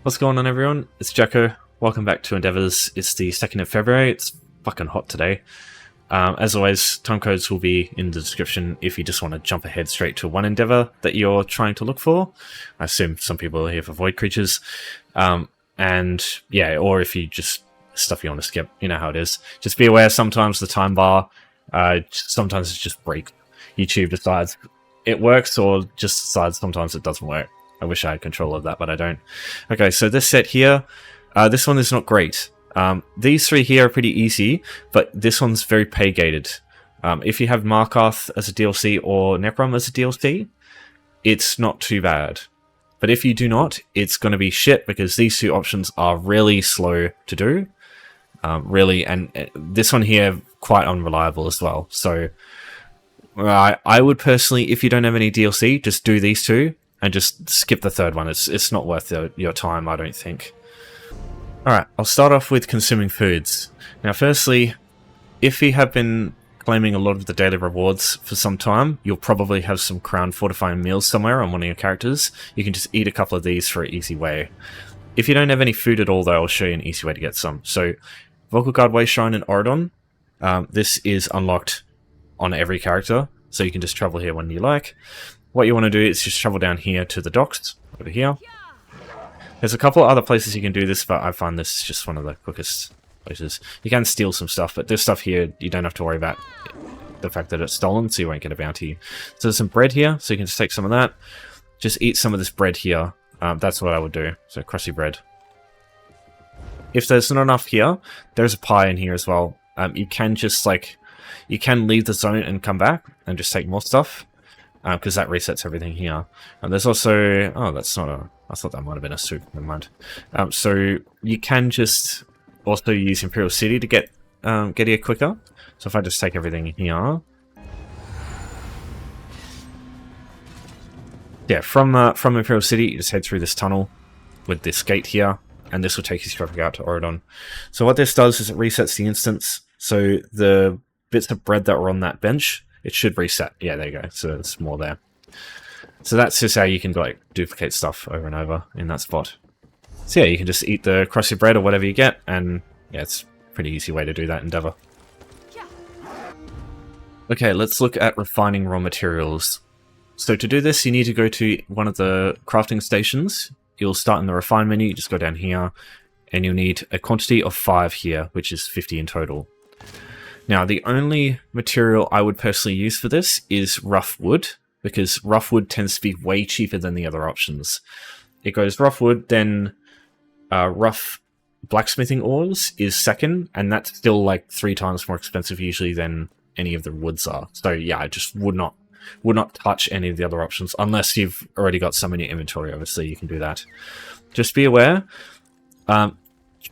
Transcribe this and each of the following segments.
What's going on, everyone? It's Jacko. Welcome back to Endeavours. It's the 2nd of February. It's fucking hot today. As always, timecodes will be in the description if you just want to jump ahead straight to one endeavour that you're trying to look for. I assume some people are here for void creatures. And yeah, or if you just stuff you want to skip, you know how it is. Just be aware sometimes the time bar, sometimes it's just break. YouTube decides it works or just decides sometimes it doesn't work. I wish I had control of that, but I don't. Okay, so this set here, this one is not great. These three here are pretty easy, but this one's very pay-gated. If you have Markarth as a DLC or Necrom as a DLC, it's not too bad. But if you do not, it's going to be shit because these two options are really slow to do. Really, and this one here, quite unreliable as well. So I would personally, if you don't have any DLC, just do these two. And just skip the third one. It's not worth your time, I don't think. Alright, I'll start off with consuming foods. Now firstly, if you have been claiming a lot of the daily rewards for some time, you'll probably have some crown fortifying meals somewhere on one of your characters. You can just eat a couple of these for an easy way. If you don't have any food at all though, I'll show you an easy way to get some. So, Vocal Guard Way Shrine in Oridon. This is unlocked on every character, so you can just travel here when you like. What you want to do is just travel down here to the docks, over here. There's a couple of other places you can do this, but I find this is just one of the quickest places. You can steal some stuff, but this stuff here, you don't have to worry about the fact that it's stolen, so you won't get a bounty. So there's some bread here, so you can just take some of that. Just eat some of this bread here. That's what I would do, so crusty bread. If there's not enough here, there's a pie in here as well. You can just, you can leave the zone and come back and just take more stuff. Because that resets everything here. And there's also... Oh, that's not a... I thought that might have been a soup. Never mind. So you can just also use Imperial City to get here quicker. So if I just take everything here... Yeah, from Imperial City, you just head through this tunnel with this gate here. And this will take you straight out to Oridon. So what this does is it resets the instance. So the bits of bread that were on that bench... It should reset. Yeah, there you go. So it's more there. So that's just how you can duplicate stuff over and over in that spot. So yeah, you can just eat the crusty bread or whatever you get, and yeah, it's a pretty easy way to do that endeavor. Okay, let's look at refining raw materials. So to do this, you need to go to one of the crafting stations. You'll start in the refine menu, you just go down here, and you'll need a quantity of 5 here, which is 50 in total. Now, the only material I would personally use for this is rough wood, because rough wood tends to be way cheaper than the other options. It goes rough wood, then rough blacksmithing ores is second, and that's still 3 times more expensive usually than any of the woods are. So yeah, I just would not touch any of the other options, unless you've already got some in your inventory. Obviously, you can do that. Just be aware.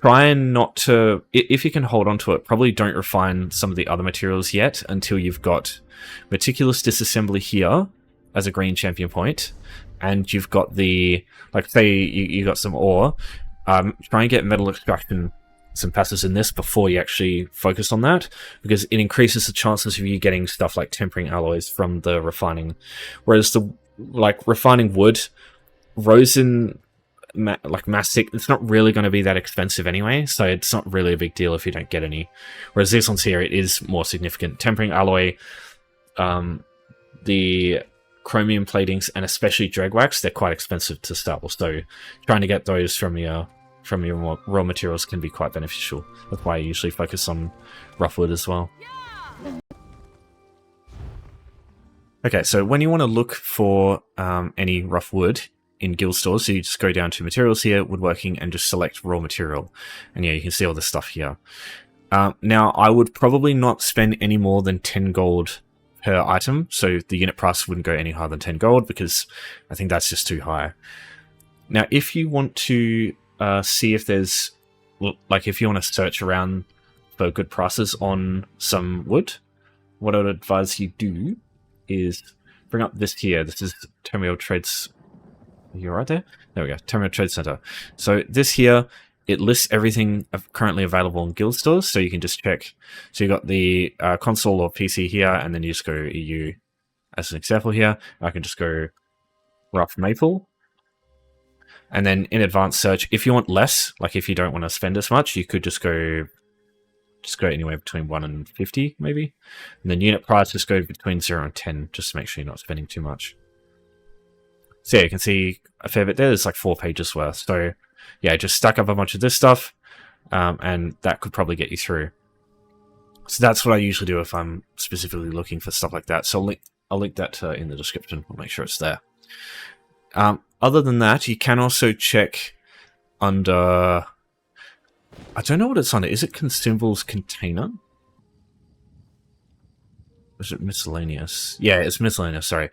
Try and not to, if you can hold on to it, probably don't refine some of the other materials yet until you've got Meticulous Disassembly here as a green champion point, and you've got the, say you got some ore, try and get Metal Extraction, some passives in this before you actually focus on that, because it increases the chances of you getting stuff like tempering alloys from the refining. Whereas the, refining wood, rosin, mastic, it's not really going to be that expensive anyway, so it's not really a big deal if you don't get any. Whereas these ones here, it is more significant. Tempering alloy, the chromium platings, and especially drag wax, they're quite expensive to sell, so trying to get those from your raw materials can be quite beneficial. That's why I usually focus on rough wood as well. Okay, so when you want to look for any rough wood in guild stores, so you just go down to materials here, woodworking, and just select raw material. And yeah, you can see all this stuff here. Now, I would probably not spend any more than 10 gold per item, so the unit price wouldn't go any higher than 10 gold, because I think that's just too high. Now, if you want to see if there's, if you want to search around for good prices on some wood, what I would advise you do is bring up this here. This is Tamriel Trades. You're right there? There we go. Tamriel Trade Center. So this here, it lists everything currently available in guild stores, so you can just check. So you got the console or PC here, and then you just go EU as an example here. I can just go rough maple. And then in advanced search, if you want less, like if you don't want to spend as much, you could just go anywhere between 1 and 50, maybe. And then unit price, just go between 0 and 10, just to make sure you're not spending too much. So yeah, you can see a fair bit there. There's like 4 pages worth. So yeah, just stack up a bunch of this stuff, and that could probably get you through. So that's what I usually do if I'm specifically looking for stuff like that. So I'll link that in the description. I'll make sure it's there. Other than that, you can also check under... I don't know what it's under. Is it consumables container? Or is it miscellaneous? Yeah, it's miscellaneous, sorry.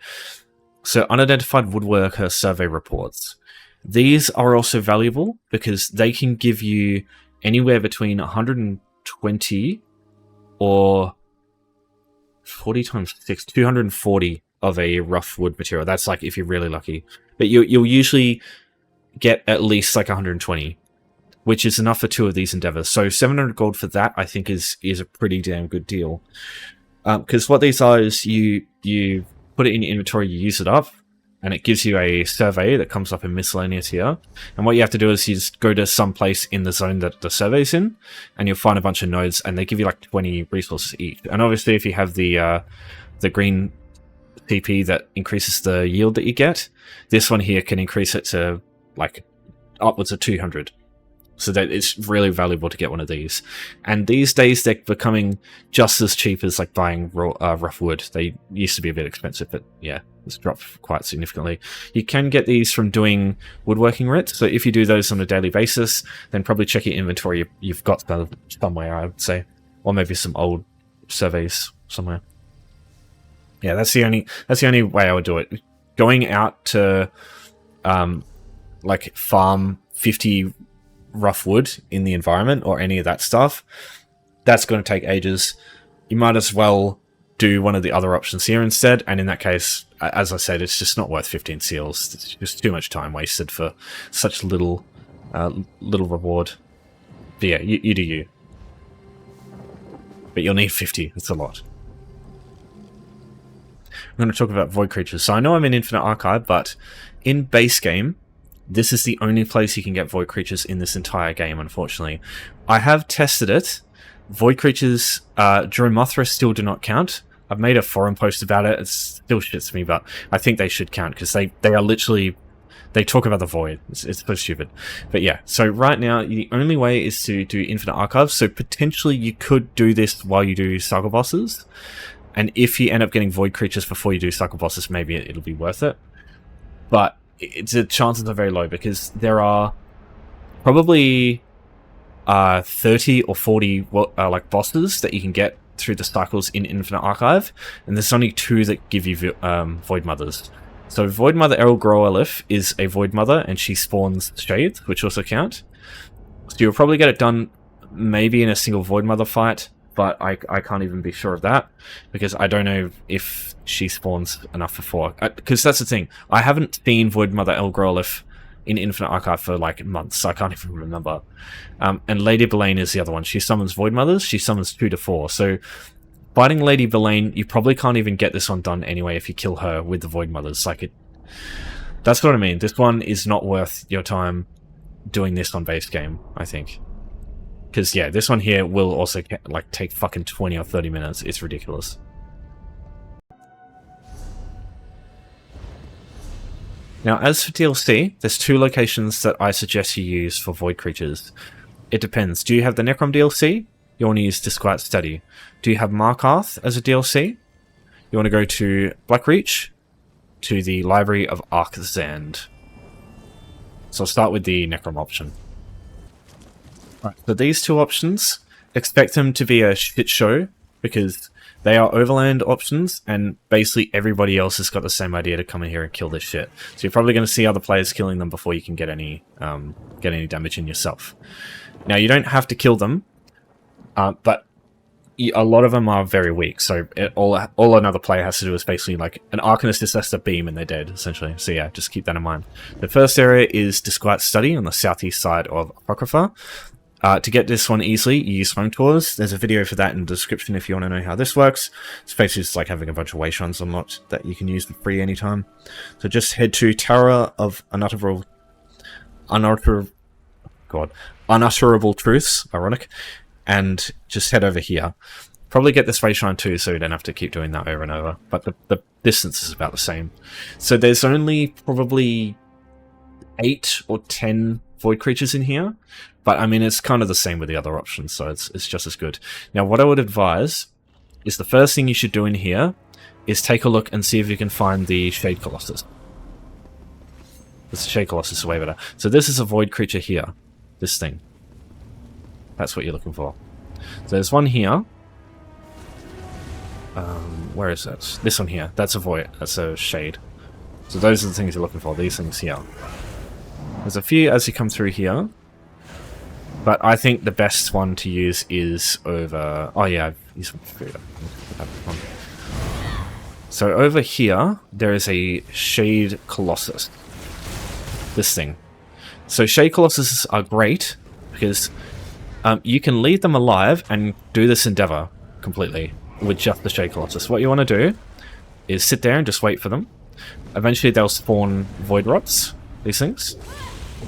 So unidentified woodworker survey reports. These are also valuable because they can give you anywhere between 120 or 40 times 6, 240 of a rough wood material. That's like if you're really lucky. But you'll usually get at least like 120, which is enough for 2 of these endeavors. So 700 gold for that, I think, is a pretty damn good deal. Because what these are is you put it in your inventory, you use it up, and it gives you a survey that comes up in miscellaneous here. And what you have to do is you just go to some place in the zone that the survey's in, and you'll find a bunch of nodes, and they give you like 20 resources each. And obviously, if you have the green TP that increases the yield that you get, this one here can increase it to like upwards of 200. So that it's really valuable to get one of these. And these days they're becoming just as cheap as like buying rough wood. They used to be a bit expensive, but yeah, it's dropped quite significantly. You can get these from doing woodworking writs. So if you do those on a daily basis, then probably check your inventory. You've got somewhere, I would say, or maybe some old surveys somewhere. Yeah, that's the only way I would do it. Going out to like farm 50 rough wood in the environment or any of that stuff, that's going to take ages. You might as well do one of the other options here instead, and in that case, as I said, it's just not worth 15 seals. It's just too much time wasted for such little reward. But yeah, you do you. But you'll need 50. It's a lot. I'm going to talk about void creatures. So I know I'm in Infinite Archive, but in base game, this is the only place you can get void creatures in this entire game, unfortunately. I have tested it. Void creatures, Dromothra still do not count. I've made a forum post about it. It still shits me, but I think they should count because they are literally... They talk about the void. It's so stupid. But yeah, so right now, the only way is to do Infinite Archive. So potentially you could do this while you do cycle bosses. And if you end up getting void creatures before you do cycle bosses, maybe it'll be worth it. But the chances are very low because there are probably 30 or 40 like bosses that you can get through the cycles in Infinite Archive, and there's only 2 that give you Void Mothers. So Void Mother Errol Groelif is a Void Mother, and she spawns Shades, which also count. So you'll probably get it done maybe in a single Void Mother fight, but I can't even be sure of that because I don't know if she spawns enough for 4. Because that's the thing, I haven't seen Void Mother Errol Groelif in Infinite Archive for like months. I can't even remember. And Lady Belaine is the other one. She summons Void Mothers. She summons 2 to 4. So fighting Lady Belaine, you probably can't even get this one done anyway if you kill her with the Void Mothers. That's what I mean. This one is not worth your time doing this on base game, I think. Because yeah, this one here will also like take fucking 20 or 30 minutes. It's ridiculous. Now, as for DLC, there's 2 locations that I suggest you use for void creatures. It depends. Do you have the Necrom DLC? You want to use Disquiet Study. Do you have Markarth as a DLC? You want to go to Blackreach, to the Library of Arkzand. So I'll start with the Necrom option. Right. So these 2 options, expect them to be a shit show because they are overland options, and basically everybody else has got the same idea to come in here and kill this shit. So you're probably going to see other players killing them before you can get any damage in yourself. Now you don't have to kill them, but a lot of them are very weak. So all another player has to do is basically like an Arcanist just has to beam and they're dead, essentially. So yeah, just keep that in mind. The first area is Disquiet Study on the southeast side of Apocrypha. To get this one easily, you use Home Tours. There's a video for that in the description if you want to know how this works. It's basically just like having a bunch of wayshrines unlocked that you can use for free anytime. So just head to Tower of Anatavral unutterable truths, ironic, and just head over here. Probably get this face shrine too, so you don't have to keep doing that over and over, but the distance is about the same. So there's only probably 8 or 10 void creatures in here, but I mean it's kind of the same with the other options, so it's just as good. Now what I would advise is the first thing you should do in here is take a look and see if you can find the Shade Colossus. The Shade Colossus is way better. So this is a void creature here, this thing. That's what you're looking for. So there's one here. Where is that? This one here. That's a void. That's a shade. So those are the things you're looking for. These things here. There's a few as you come through here. But I think the best one to use is over... Oh yeah, I've used food. So over here, there is a Shade Colossus. This thing. So Shade Colossus are great because you can leave them alive and do this endeavor completely with just the Shade Colossus. What you want to do is sit there and just wait for them. Eventually they'll spawn Void Rots, these things.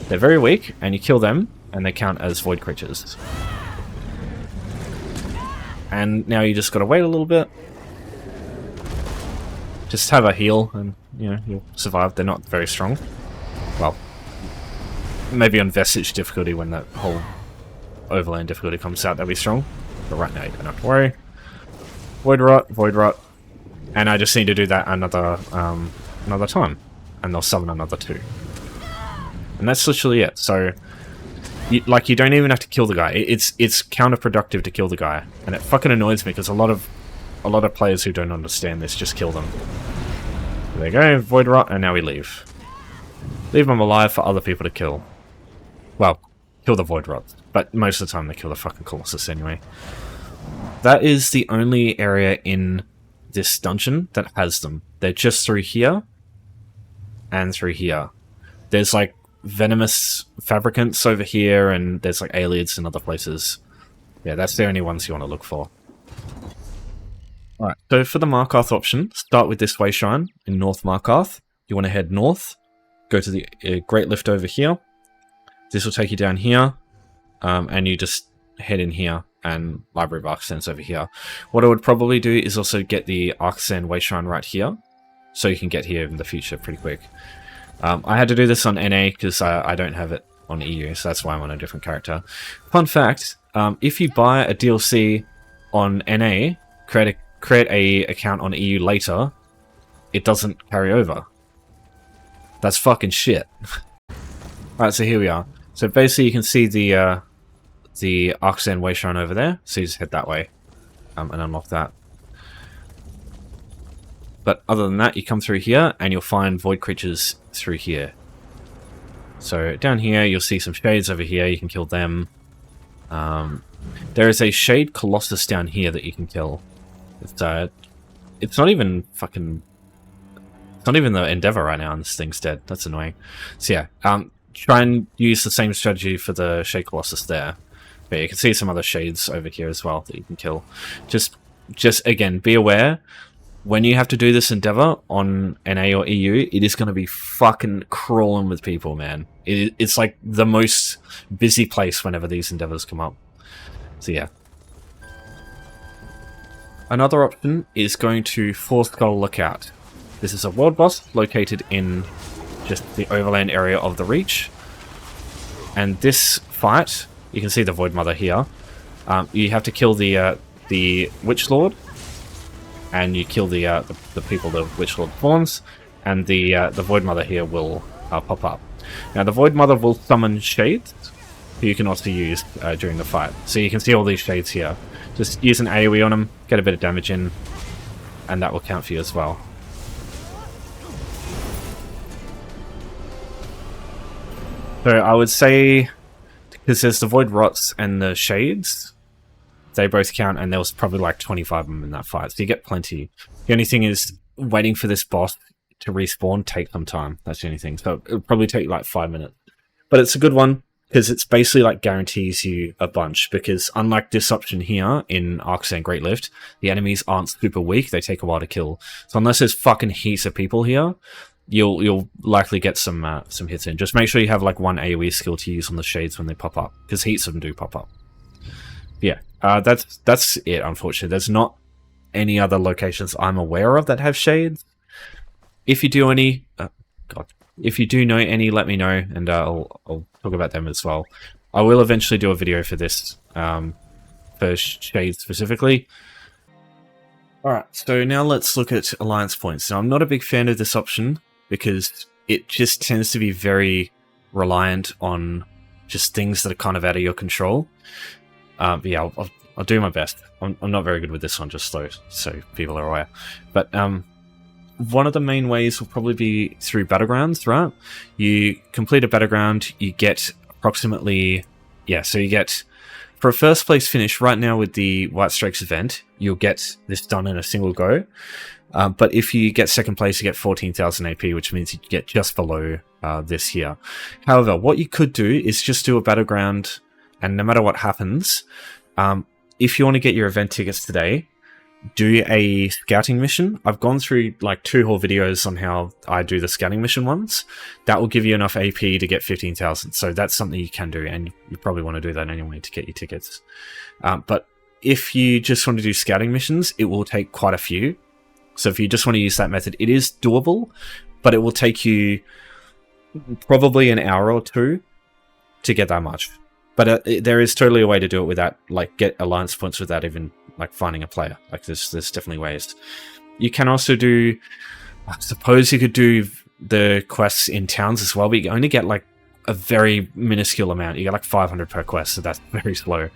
They're very weak, and you kill them, and they count as Void creatures. And now you just gotta wait a little bit. Just have a heal, and you know, you'll survive. They're not very strong. Well, maybe on Vestige difficulty when that whole overland difficulty comes out, they'll be strong. But right now you don't have to worry. Void Rot, and I just need to do that another time, and they'll summon another 2. And that's literally it. So, you don't even have to kill the guy. It's counterproductive to kill the guy, and it fucking annoys me because a lot of players who don't understand this just kill them. There you go, Void Rot, and now we leave. Leave them alive for other people to kill. Well, kill the Void Rot, but most of the time they kill the fucking Colossus anyway. That is the only area in this dungeon that has them. They're just through here and through here. There's like venomous fabricants over here, and there's like aliens in other places. Yeah, that's the only ones you want to look for. Alright, so for the Markarth option, start with this way shrine in North Markarth. You want to head north, go to the Great Lift over here. This will take you down here, and you just head in here, and Library of Arcsands over here. What I would probably do is also get the Arcsand Way Shrine right here, so you can get here in the future pretty quick. I had to do this on NA because I don't have it on EU, so that's why I'm on a different character. Fun fact, if you buy a DLC on NA, create a account on EU later, it doesn't carry over. That's fucking shit. Alright, so here we are. So basically you can see the Arcsand Way Shrine over there, so you just head that way and unlock that. But other than that, you come through here and you'll find void creatures through here. So down here you'll see some shades over here, you can kill them. There is a Shade Colossus down here that you can kill. It's not even fucking... It's not even the Endeavor right now and this thing's dead. That's annoying. So yeah, try and use the same strategy for the Shade Colossus there. But you can see some other shades over here as well that you can kill. Just again, be aware, when you have to do this endeavor on NA or EU, it is going to be fucking crawling with people, man. It's like the most busy place whenever these endeavors come up. So yeah. Another option is going to Four Skull Lookout. This is a world boss located in just the overland area of the Reach. And this fight... You can see the Void Mother here. You have to kill the Witch Lord, and you kill the people the Witch Lord spawns, and the Void Mother here will pop up. Now the Void Mother will summon shades, who you can also use during the fight. So you can see all these shades here. Just use an AoE on them, get a bit of damage in, and that will count for you as well. So I would say, because there's the Void Rots and the Shades, they both count, and there was probably like 25 of them in that fight, so you get plenty. The only thing is, waiting for this boss to respawn takes some time. That's the only thing. So it'll probably take like 5 minutes. But it's a good one, because it's basically like guarantees you a bunch, because unlike this option here in Arcsand Great Lift, the enemies aren't super weak, they take a while to kill. So unless there's fucking heaps of people here, you'll likely get some hits in. Just make sure you have like one AoE skill to use on the shades when they pop up, because heaps of them do pop up. Yeah, that's it. Unfortunately, there's not any other locations I'm aware of that have shades. If you do any, if you do know any, let me know, and I'll talk about them as well. I will eventually do a video for this, for shades specifically. Alright, so now let's look at alliance points. Now, I'm not a big fan of this option because it just tends to be very reliant on just things that are kind of out of your control. But yeah, I'll do my best. I'm not very good with this one, just so people are aware. But one of the main ways will probably be through battlegrounds, right? You complete a battleground, you get approximately... Yeah, so you get... For a first place finish, right now with the White Strikes event, you'll get this done in a single go. But if you get second place, you get 14,000 AP, which means you get just below this here. However, what you could do is just do a battleground, and no matter what happens, if you want to get your event tickets today, do a scouting mission. I've gone through like 2 whole videos on how I do the scouting mission ones. That will give you enough AP to get 15,000. So that's something you can do, and you probably want to do that anyway to get your tickets. But if you just want to do scouting missions, it will take quite a few. So if you just want to use that method, it is doable, but it will take you probably an hour or 2 to get that much. But there is totally a way to do it without, like, get alliance points without even, like, finding a player. Like, there's definitely ways. You can also do... I suppose you could do the quests in towns as well, but you only get, like, a very minuscule amount. You get, like, 500 per quest, so that's very slow.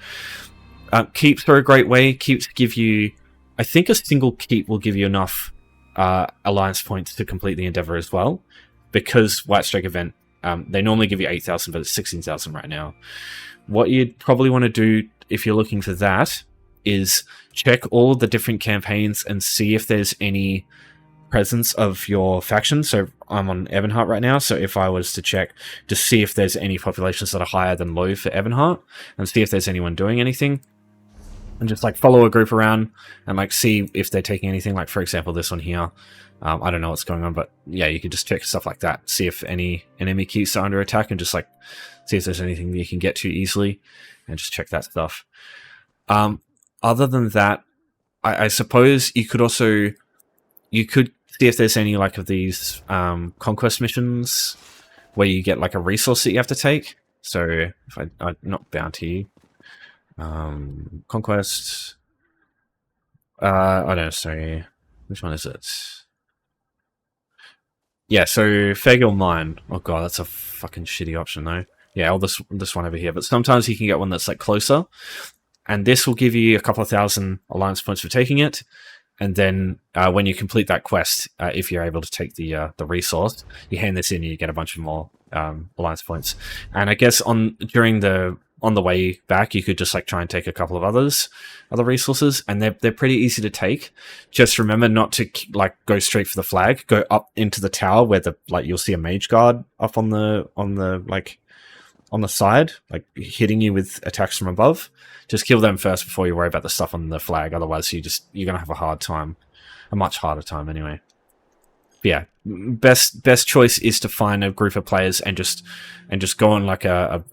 Keeps are a great way. Keeps give you... I think a single keep will give you enough alliance points to complete the endeavor as well, because White Strike event, they normally give you 8,000, but it's 16,000 right now. What you'd probably want to do if you're looking for that is check all of the different campaigns and see if there's any presence of your faction. So I'm on Ebonheart right now, so if I was to check to see if there's any populations that are higher than low for Ebonheart, and see if there's anyone doing anything, and just like follow a group around and like see if they're taking anything. Like, for example, this one here. I don't know what's going on, but yeah, you could just check stuff like that. See if any enemy keys are under attack, and just like see if there's anything that you can get to easily, and just check that stuff. Other than that, I suppose you could also see if there's any like of these conquest missions where you get like a resource that you have to take. So if I'm not bounty, conquest. I don't know. Sorry, which one is it? Yeah, so Fagel Mine. Oh god, that's a fucking shitty option though. Yeah, or this one over here. But sometimes you can get one that's like closer, and this will give you a couple of thousand alliance points for taking it. And then when you complete that quest, if you're able to take the resource, you hand this in and you get a bunch of more alliance points. And I guess on the way back, you could just like try and take a couple of other resources, and they're pretty easy to take. Just remember not to like go straight for the flag. Go up into the tower where you'll see a mage guard up on the side, like hitting you with attacks from above. Just kill them first before you worry about the stuff on the flag. Otherwise, you're gonna have a much harder time anyway. But yeah, best choice is to find a group of players and just go on like a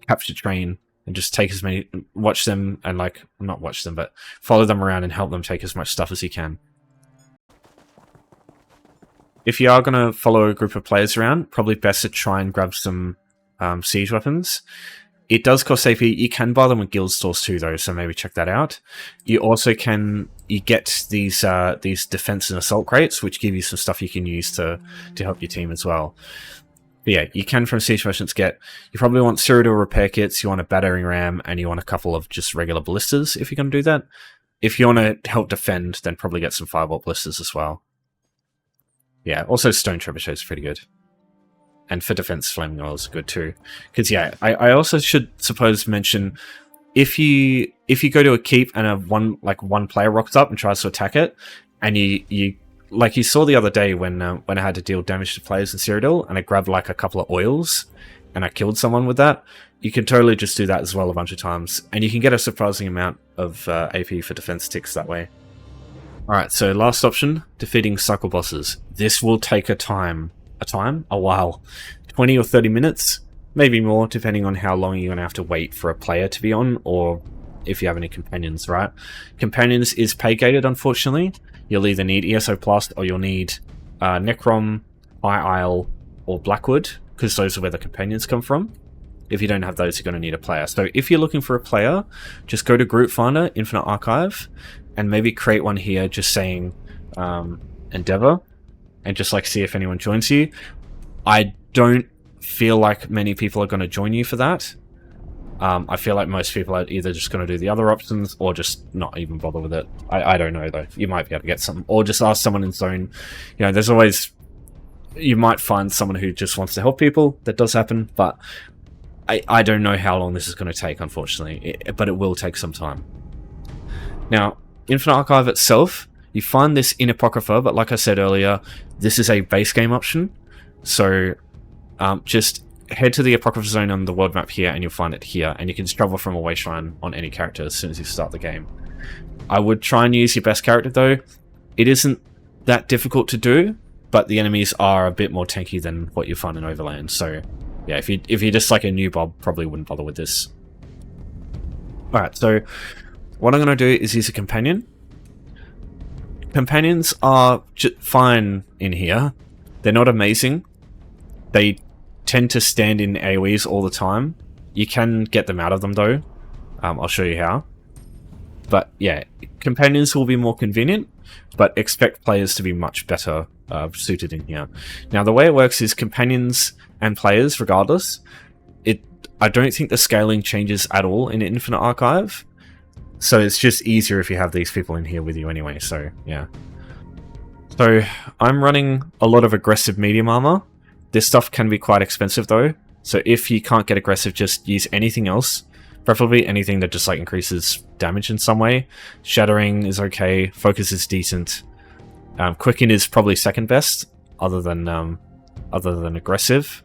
capture train and just take as many, watch them and like not watch them, but follow them around and help them take as much stuff as you can. If you are gonna follow a group of players around, probably best to try and grab some siege weapons. It does cost AP. You can buy them with guild stores too, though, so maybe check that out. You also get these defense and assault crates, which give you some stuff you can use to help your team as well. But yeah, you can from siege merchants you probably want Cyrodiil repair kits, you want a battering ram, and you want a couple of just regular ballistas if you're going to do that. If you want to help defend, then probably get some firebolt ballistas as well. Yeah, also stone trebuchet is pretty good. And for defense, flaming oil is good too. Because yeah, I also should mention, if you go to a keep and one player rocks up and tries to attack it, and you like you saw the other day when I had to deal damage to players in Cyrodiil, and I grabbed like a couple of oils and I killed someone with that. You can totally just do that as well a bunch of times, and you can get a surprising amount of AP for defense ticks that way. Alright, so last option, defeating cycle bosses. This will take a while. 20 or 30 minutes, maybe more, depending on how long you're going to have to wait for a player to be on, or if you have any companions, right? Companions is pay-gated, unfortunately. You'll either need ESO Plus, or you'll need Necrom, High Isle, or Blackwood, because those are where the companions come from. If you don't have those, you're going to need a player. So if you're looking for a player, just go to Group Finder, Infinite Archive, and maybe create one here just saying Endeavor, and just like see if anyone joins you. I don't feel like many people are going to join you for that. I feel like most people are either just going to do the other options or just not even bother with it. I don't know though. You might be able to get some, or just ask someone in zone. You know, there's always, you might find someone who just wants to help people. That does happen, but I don't know how long this is going to take, unfortunately, but it will take some time. Now, Infinite Archive itself, you find this in Apocrypha, but like I said earlier, this is a base game option. So just head to the Apocrypha zone on the world map here, and you'll find it here, and you can just travel from a way shrine on any character as soon as you start the game. I would try and use your best character, though. It isn't that difficult to do, but the enemies are a bit more tanky than what you find in Overland, so yeah, if you're just like a new Bob, probably wouldn't bother with this. Alright, so what I'm going to do is use a companion. Companions are fine in here. They're not amazing. They tend to stand in AoEs all the time. You can get them out of them though. I'll show you how. But yeah, companions will be more convenient, but expect players to be much better suited in here. Now the way it works is companions and players, regardless, I don't think the scaling changes at all in Infinite Archive. So it's just easier if you have these people in here with you anyway, so yeah. So I'm running a lot of aggressive medium armor. This stuff can be quite expensive though, so if you can't get aggressive, just use anything else. Preferably anything that just like increases damage in some way. Shattering is okay, focus is decent. Quicken is probably second best, other than aggressive.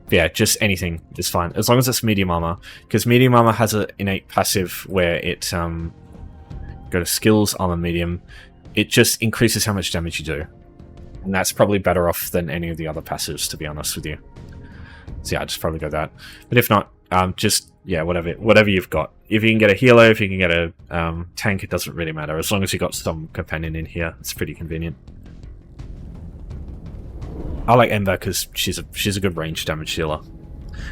But yeah, just anything is fine, as long as it's medium armor, because medium armor has an innate passive where it go to skills, armor medium, it just increases how much damage you do, and that's probably better off than any of the other passives, to be honest with you. So yeah, I'd just probably go that. But if not, just yeah, whatever you've got. If you can get a healer, if you can get a tank, it doesn't really matter, as long as you got some companion in here. It's pretty convenient. I like Ember because she's a good range damage healer.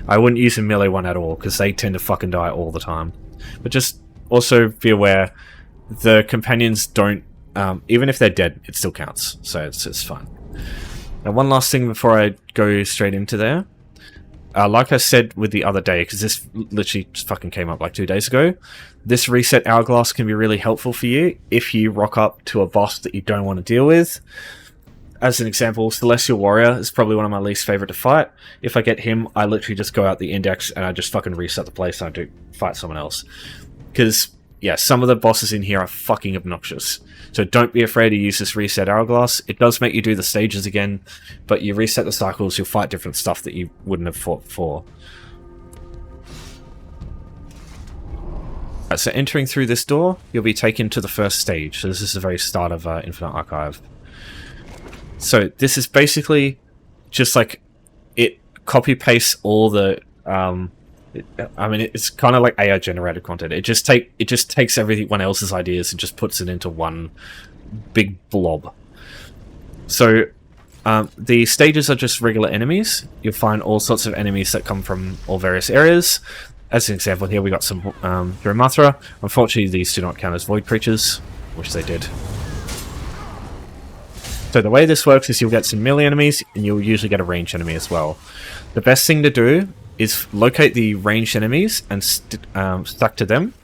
I wouldn't use a melee one at all because they tend to fucking die all the time. But just also be aware, the companions don't, even if they're dead, it still counts. So it's fine. Now one last thing before I go straight into there. Like I said with the other day, because this literally just fucking came up like 2 days ago, this reset hourglass can be really helpful for you if you rock up to a boss that you don't want to deal with. As an example, Celestial Warrior is probably one of my least favorite to fight. If I get him, I literally just go out the index and I just fucking reset the place and I do fight someone else. Because, yeah, some of the bosses in here are fucking obnoxious. So don't be afraid to use this reset hourglass. It does make you do the stages again, but you reset the cycles, you'll fight different stuff that you wouldn't have fought before. Right, so entering through this door, you'll be taken to the first stage. So this is the very start of Infinite Archive. So this is basically just like it copy-pastes all the I mean, it's kind of like AI generated content. It just takes everyone else's ideas and just puts it into one big blob. So the stages are just regular enemies. You'll find all sorts of enemies that come from all various areas. As an example here, we got some Duramathra. Unfortunately, these do not count as void creatures. Wish they did. So the way this works is you'll get some melee enemies, and you'll usually get a ranged enemy as well. The best thing to do is locate the ranged enemies and stuck to them,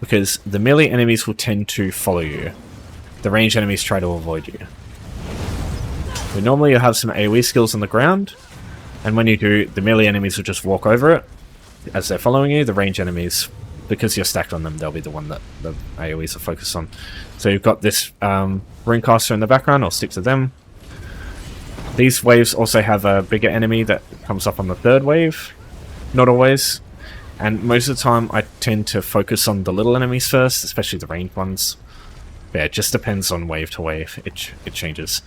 because the melee enemies will tend to follow you. The ranged enemies try to avoid you. But normally you'll have some AoE skills on the ground, and when you do, the melee enemies will just walk over it as they're following you. The ranged enemies, because you're stacked on them, they'll be the one that the AoEs are focused on. So you've got this Runecaster in the background, I'll stick to them. These waves also have a bigger enemy that comes up on the third wave. Not always. And most of the time I tend to focus on the little enemies first, especially the ranged ones. Yeah, it just depends on wave to wave. It changes.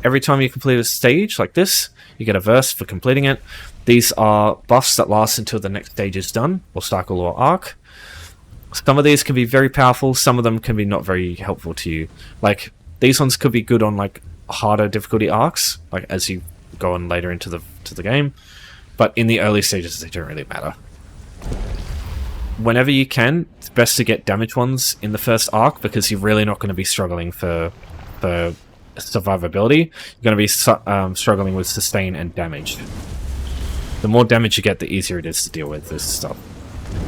Every time you complete a stage like this, you get a verse for completing it. These are buffs that last until the next stage is done, or cycle or arc. Some of these can be very powerful, some of them can be not very helpful to you. Like, these ones could be good on like harder difficulty arcs, like as you go on later into the game. But in the early stages, they don't really matter. Whenever you can, it's best to get damage ones in the first arc, because you're really not going to be struggling for survivability. You're going to be struggling with sustain and damage. The more damage you get, the easier it is to deal with this stuff.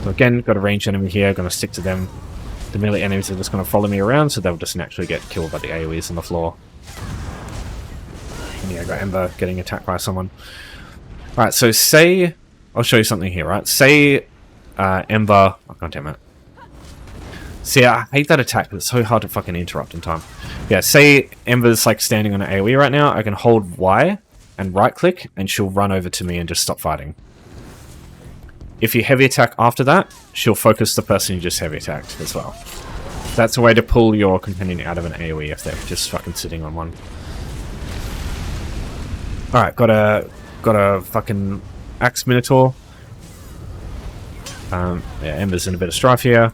So again, got a ranged enemy here, going to stick to them. The melee enemies are just going to follow me around, so they'll just naturally get killed by the AoEs on the floor. And yeah, I got Ember getting attacked by someone. Alright, so say... I'll show you something here, right? Say Ember... Oh, god damn it. See, I hate that attack, but it's so hard to fucking interrupt in time. Yeah, say Ember's like standing on an AoE right now, I can hold Y and right-click, and she'll run over to me and just stop fighting. If you heavy attack after that, she'll focus the person you just heavy attacked as well. That's a way to pull your companion out of an AoE if they're just fucking sitting on one. Alright, got a fucking Axe Minotaur. Yeah, Ember's in a bit of strife here.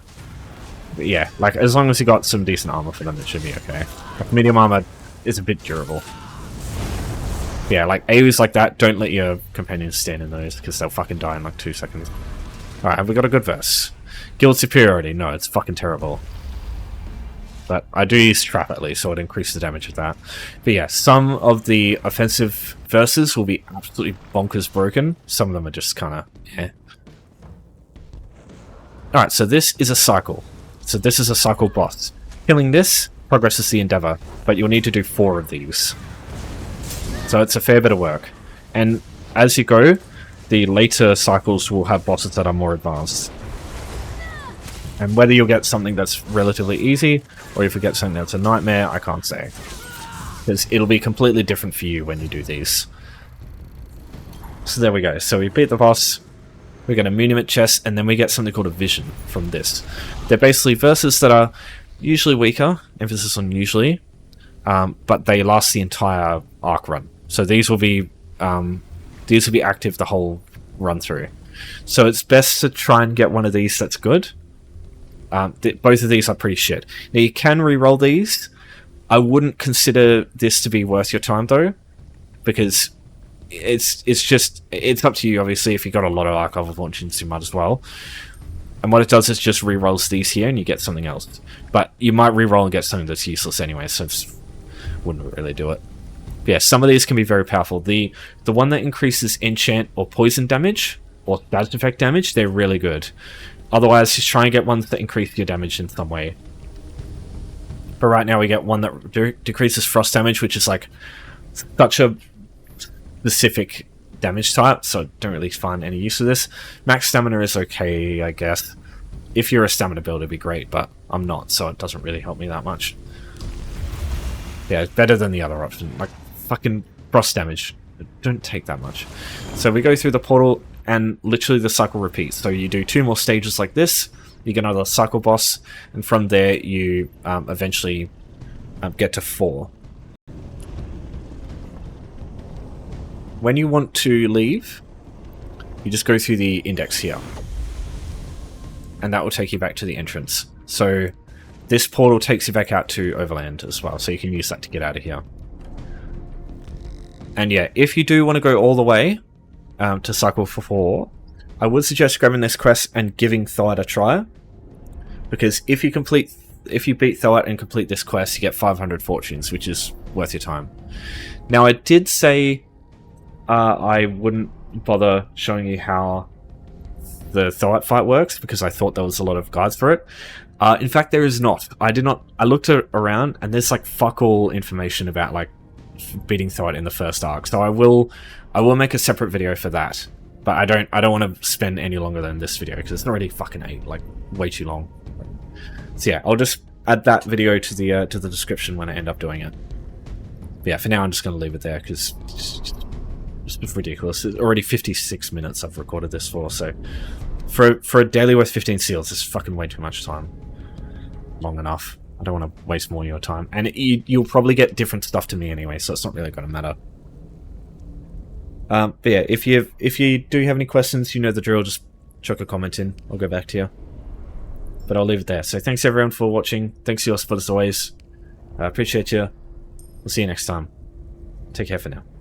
But yeah, like, as long as you got some decent armor for them, it should be okay. Like, medium armor is a bit durable. Yeah, like, AoEs like that, don't let your companions stand in those, because they'll fucking die in like 2 seconds. Alright, have we got a good verse? Guild Superiority, no, it's fucking terrible. But I do use Trap at least, so it increases the damage of that. But yeah, some of the offensive verses will be absolutely bonkers broken. Some of them are just kind of, eh. Alright, so this is a cycle. So this is a cycle boss. Killing this progresses the endeavor, but you'll need to do 4 of these. So it's a fair bit of work. And as you go, the later cycles will have bosses that are more advanced. And whether you'll get something that's relatively easy, or if you get something that's a nightmare, I can't say. Because it'll be completely different for you when you do these. So there we go. So we beat the boss, we get a Muniment chest, and then we get something called a Vision from this. They're basically verses that are usually weaker, emphasis on usually, but they last the entire arc run. So these will be active the whole run through. So it's best to try and get one of these that's good. Both of these are pretty shit. Now you can re-roll these. I wouldn't consider this to be worth your time though, because it's up to you. Obviously, if you got a lot of archival launches, you might as well. And what it does is just re-rolls these here, and you get something else. But you might re-roll and get something that's useless anyway, so just wouldn't really do it. But yeah, some of these can be very powerful. The one that increases enchant or poison damage or status effect damage, they're really good. Otherwise, just try and get ones that increase your damage in some way. But right now we get one that decreases frost damage, which is like such a specific damage type, so I don't really find any use of this. Max stamina is okay, I guess. If you're a stamina builder, it'd be great, but I'm not, so it doesn't really help me that much. Yeah, it's better than the other option. Like, fucking frost damage. Don't take that much. So we go through the portal, and literally the cycle repeats. So you do 2 more stages like this, you get another cycle boss, and from there you eventually get to 4. When you want to leave, you just go through the index here. And that will take you back to the entrance. So this portal takes you back out to Overland as well, so you can use that to get out of here. And yeah, if you do want to go all the way to cycle for 4, I would suggest grabbing this quest and giving Thoat a try. Because if you beat Thoat and complete this quest, you get 500 fortunes, which is worth your time. Now I did say I wouldn't bother showing you how the Thoat fight works, because I thought there was a lot of guides for it. In fact, there is not. I looked around, and there's like fuck all information about like beating Thoat in the first arc. So I will make a separate video for that. But I don't want to spend any longer than this video, because it's already fucking way too long. So yeah, I'll just add that video to the description when I end up doing it. But yeah, for now I'm just going to leave it there, because it's ridiculous. It's already 56 minutes I've recorded this for, so for a daily worth 15 seals, it's fucking way too much time. Long enough. I don't want to waste more of your time. And you'll probably get different stuff to me anyway, so it's not really going to matter. But yeah, if you do have any questions, you know the drill, just chuck a comment in. I'll go back to you. But I'll leave it there. So thanks everyone for watching. Thanks for your support as always. I appreciate you. We'll see you next time. Take care for now.